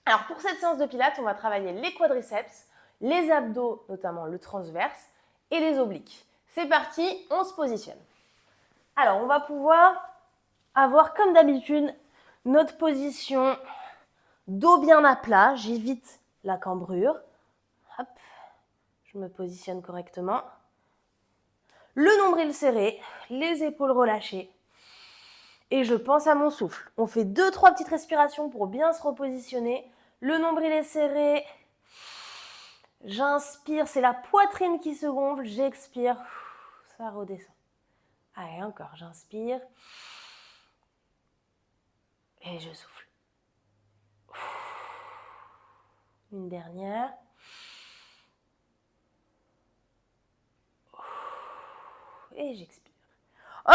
Alors pour cette séance de pilates, on va travailler les quadriceps, les abdos, notamment le transverse, et les obliques. C'est parti, on se positionne. Alors on va pouvoir avoir comme d'habitude notre position dos bien à plat, j'évite la cambrure. Hop, je me positionne correctement. Le nombril serré, les épaules relâchées. Et je pense à mon souffle. On fait 2-3 petites respirations pour bien se repositionner. Le nombril est serré. J'inspire, c'est la poitrine qui se gonfle. J'expire, ça redescend. Allez, encore, j'inspire. Et je souffle. Une dernière. Et j'expire.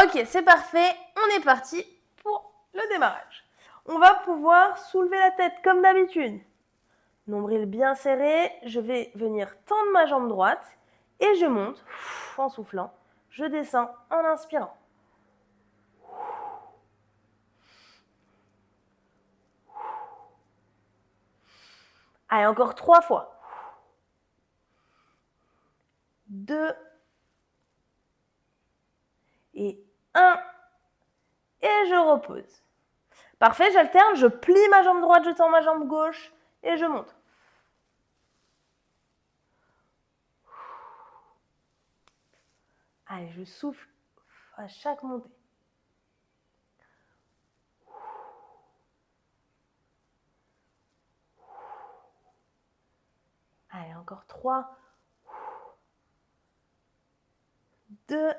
Ok, c'est parfait. On est parti pour le démarrage. On va pouvoir soulever la tête comme d'habitude. Nombril bien serré. Je vais venir tendre ma jambe droite et je monte en soufflant. Je descends en inspirant. Allez, encore 3 fois. 2 et 1. Et je repose. Parfait, j'alterne, je plie ma jambe droite, je tends ma jambe gauche et je monte. Allez, je souffle à chaque montée. Allez, encore 3. 2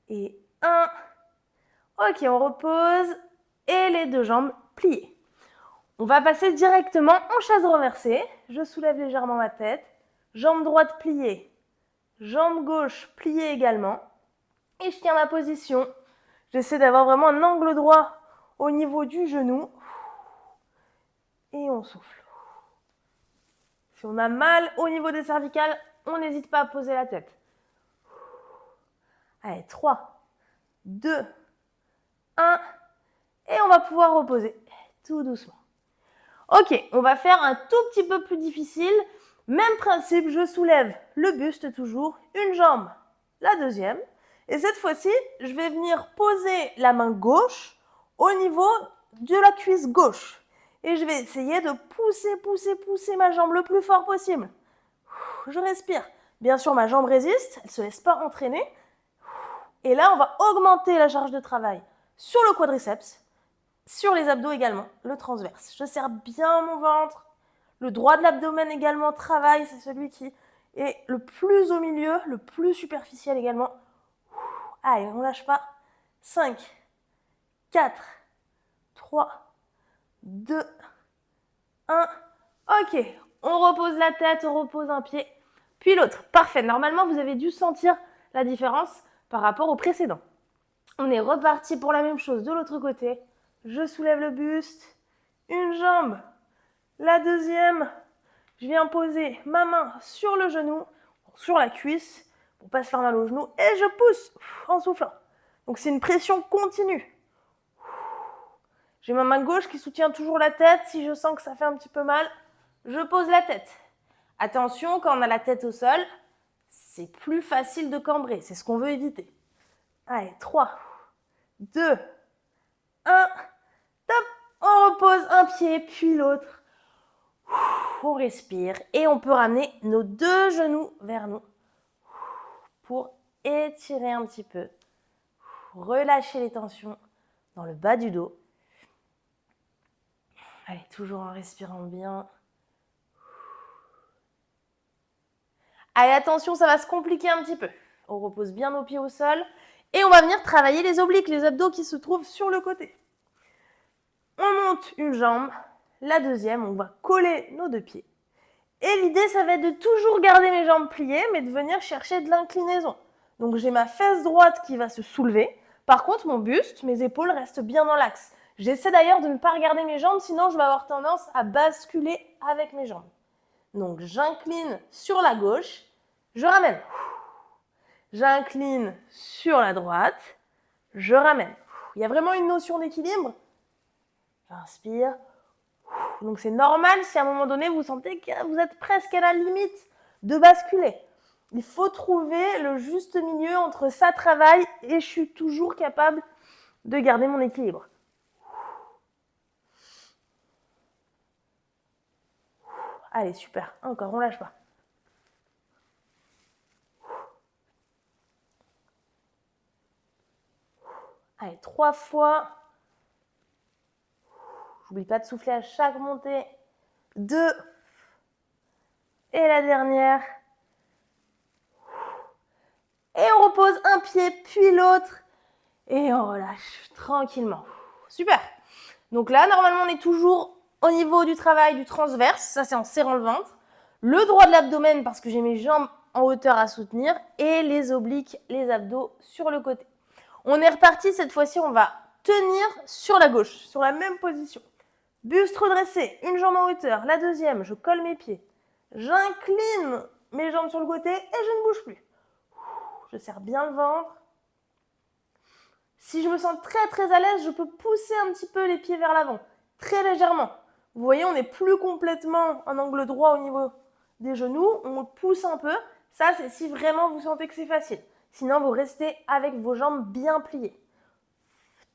et 1. Ok, on repose et les deux jambes pliées. On va passer directement en chaise renversée. Je soulève légèrement ma tête. Jambe droite pliée. Jambe gauche pliée également. Et je tiens ma position. J'essaie d'avoir vraiment un angle droit au niveau du genou. Et on souffle. Si on a mal au niveau des cervicales, on n'hésite pas à poser la tête. Allez, 3, 2, 1. Et on va pouvoir reposer tout doucement. Ok, on va faire un tout petit peu plus difficile. Même principe, je soulève le buste toujours, une jambe, la deuxième. Et cette fois-ci, je vais venir poser la main gauche au niveau de la cuisse gauche. Et je vais essayer de pousser ma jambe le plus fort possible. Je respire. Bien sûr, ma jambe résiste, elle ne se laisse pas entraîner. Et là, on va augmenter la charge de travail sur le quadriceps, sur les abdos également, le transverse. Je serre bien mon ventre. Le droit de l'abdomen également travaille, c'est celui qui est le plus au milieu, le plus superficiel également. Allez, on ne lâche pas. 5, 4, 3, 2, 1. Ok, on repose la tête, on repose un pied, puis l'autre. Parfait, normalement vous avez dû sentir la différence par rapport au précédent. On est reparti pour la même chose de l'autre côté. Je soulève le buste, une jambe, la deuxième. Je viens poser ma main sur le genou, sur la cuisse, pour ne pas se faire mal au genou, et je pousse en soufflant. Donc c'est une pression continue. J'ai ma main gauche qui soutient toujours la tête. Si je sens que ça fait un petit peu mal, je pose la tête. Attention, quand on a la tête au sol, c'est plus facile de cambrer. C'est ce qu'on veut éviter. Allez, 3, 2, 1. Top, on repose un pied, puis l'autre. On respire et on peut ramener nos deux genoux vers nous pour étirer un petit peu. Relâcher les tensions dans le bas du dos. Allez, toujours en respirant bien. Allez, attention, ça va se compliquer un petit peu. On repose bien nos pieds au sol et on va venir travailler les obliques, les abdos qui se trouvent sur le côté. On monte une jambe, la deuxième, on va coller nos deux pieds. Et l'idée, ça va être de toujours garder mes jambes pliées, mais de venir chercher de l'inclinaison. Donc j'ai ma fesse droite qui va se soulever. Par contre, mon buste, mes épaules restent bien dans l'axe. J'essaie d'ailleurs de ne pas regarder mes jambes, sinon je vais avoir tendance à basculer avec mes jambes. Donc j'incline sur la gauche, je ramène. J'incline sur la droite, je ramène. Il y a vraiment une notion d'équilibre. J'inspire, Donc c'est normal si à un moment donné vous sentez que vous êtes presque à la limite de basculer. Il faut trouver le juste milieu entre ça travaille et je suis toujours capable de garder mon équilibre. Allez, super. Encore, on lâche pas. Allez, 3 fois. J'oublie pas de souffler à chaque montée. 2. Et la dernière. Et on repose un pied, puis l'autre. Et on relâche tranquillement. Super. Donc là, normalement, on est toujours au niveau du travail du transverse. Ça, c'est en serrant le ventre. Le droit de l'abdomen, parce que j'ai mes jambes en hauteur à soutenir. Et les obliques, les abdos sur le côté. On est reparti. Cette fois-ci, on va tenir sur la gauche, sur la même position. Buste redressé, une jambe en hauteur. La deuxième, je colle mes pieds. J'incline mes jambes sur le côté et je ne bouge plus. Je serre bien le ventre. Si je me sens très très à l'aise, je peux pousser un petit peu les pieds vers l'avant, très légèrement. Vous voyez, on n'est plus complètement en angle droit au niveau des genoux, on pousse un peu. Ça, c'est si vraiment vous sentez que c'est facile. Sinon, vous restez avec vos jambes bien pliées.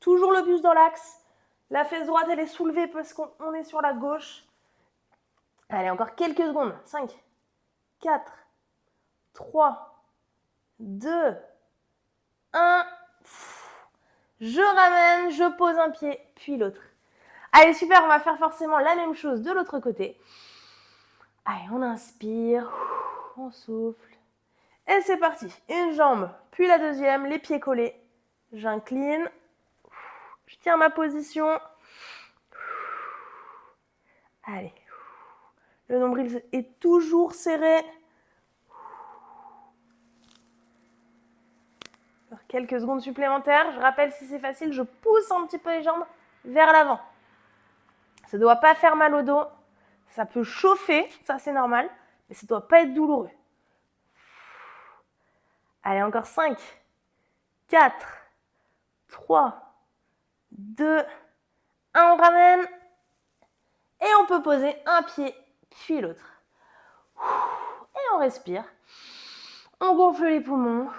Toujours le buste dans l'axe. La fesse droite, elle est soulevée parce qu'on est sur la gauche. Allez, encore quelques secondes. 5, 4, 3, 2, 1. Je ramène, je pose un pied, puis l'autre. Allez, super, on va faire forcément la même chose de l'autre côté. Allez, on inspire, on souffle. Et c'est parti. Une jambe, puis la deuxième, les pieds collés. J'incline. Je tiens ma position. Allez. Le nombril est toujours serré. Quelques secondes supplémentaires. Je rappelle, si c'est facile, je pousse un petit peu les jambes vers l'avant. Ça ne doit pas faire mal au dos. Ça peut chauffer, ça c'est normal, mais ça ne doit pas être douloureux. Allez, encore 5, 4, 3, 2, 1. On ramène. Et on peut poser un pied, puis l'autre. Et on respire. On gonfle les poumons.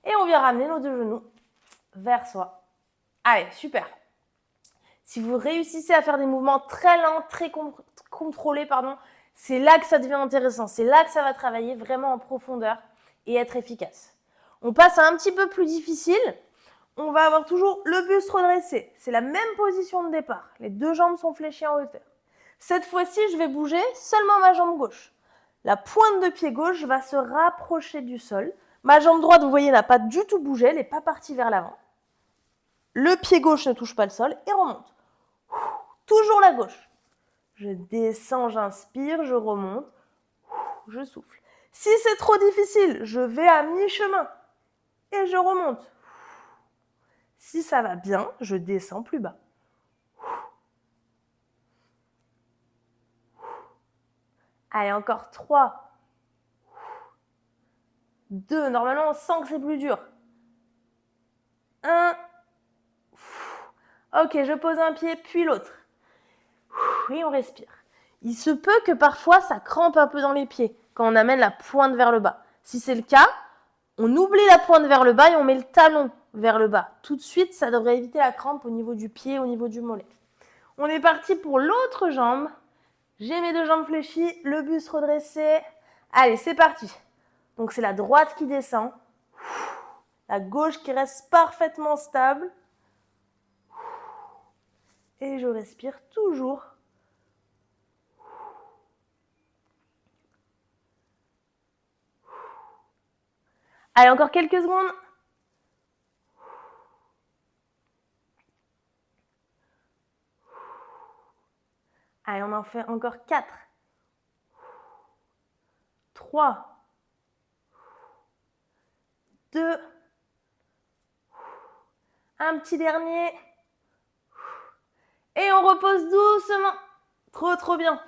Et on vient ramener nos deux genoux vers soi. Allez, super. Si vous réussissez à faire des mouvements très lents, très contrôlés, c'est là que ça devient intéressant. C'est là que ça va travailler vraiment en profondeur et être efficace. On passe à un petit peu plus difficile. On va avoir toujours le buste redressé. C'est la même position de départ. Les deux jambes sont fléchies en hauteur. Cette fois-ci, je vais bouger seulement ma jambe gauche. La pointe de pied gauche va se rapprocher du sol. Ma jambe droite, vous voyez, n'a pas du tout bougé. Elle n'est pas partie vers l'avant. Le pied gauche ne touche pas le sol et remonte. Toujours la gauche. Je descends, j'inspire, je remonte. Je souffle. Si c'est trop difficile, je vais à mi-chemin et je remonte. Si ça va bien, je descends plus bas. Allez, encore 3, 2. Normalement, on sent que c'est plus dur. 1. Ok, je pose un pied, puis l'autre. Et on respire. Il se peut que parfois, ça crampe un peu dans les pieds quand on amène la pointe vers le bas. Si c'est le cas, on oublie la pointe vers le bas et on met le talon vers le bas. Tout de suite, ça devrait éviter la crampe au niveau du pied, au niveau du mollet. On est parti pour l'autre jambe. J'ai mes deux jambes fléchies, le buste redressé. Allez, c'est parti. Donc, c'est la droite qui descend. La gauche qui reste parfaitement stable. Et je respire toujours. Allez, encore quelques secondes. Allez, on en fait encore 4, 3, 2, un petit dernier. Et on repose doucement. Trop bien.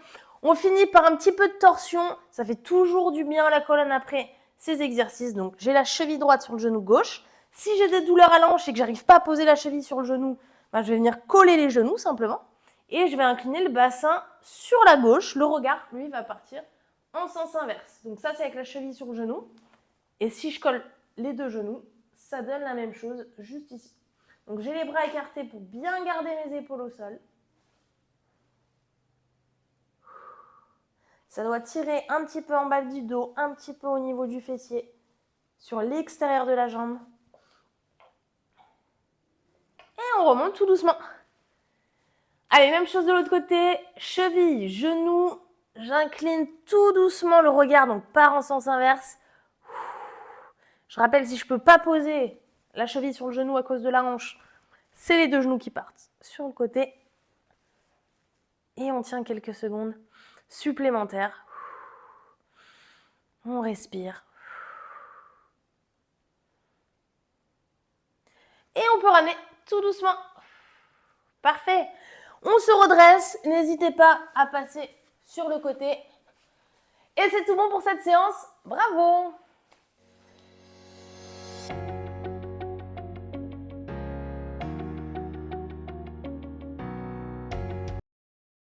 On finit par un petit peu de torsion. Ça fait toujours du bien à la colonne après ces exercices. Donc, j'ai la cheville droite sur le genou gauche. Si j'ai des douleurs à la hanche et que j'arrive pas à poser la cheville sur le genou, je vais venir coller les genoux simplement. Et je vais incliner le bassin sur la gauche. Le regard, lui, va partir en sens inverse. Donc ça, c'est avec la cheville sur le genou. Et si je colle les deux genoux, ça donne la même chose juste ici. Donc j'ai les bras écartés pour bien garder mes épaules au sol. Ça doit tirer un petit peu en bas du dos, un petit peu au niveau du fessier, sur l'extérieur de la jambe. Et on remonte tout doucement. Allez, même chose de l'autre côté. Cheville, genou. J'incline tout doucement le regard, donc part en sens inverse. Je rappelle, si je ne peux pas poser la cheville sur le genou à cause de la hanche, c'est les deux genoux qui partent sur le côté. Et on tient quelques secondes supplémentaires. On respire. Et on peut ramener tout doucement. Parfait. On se redresse. N'hésitez pas à passer sur le côté. Et c'est tout bon pour cette séance. Bravo!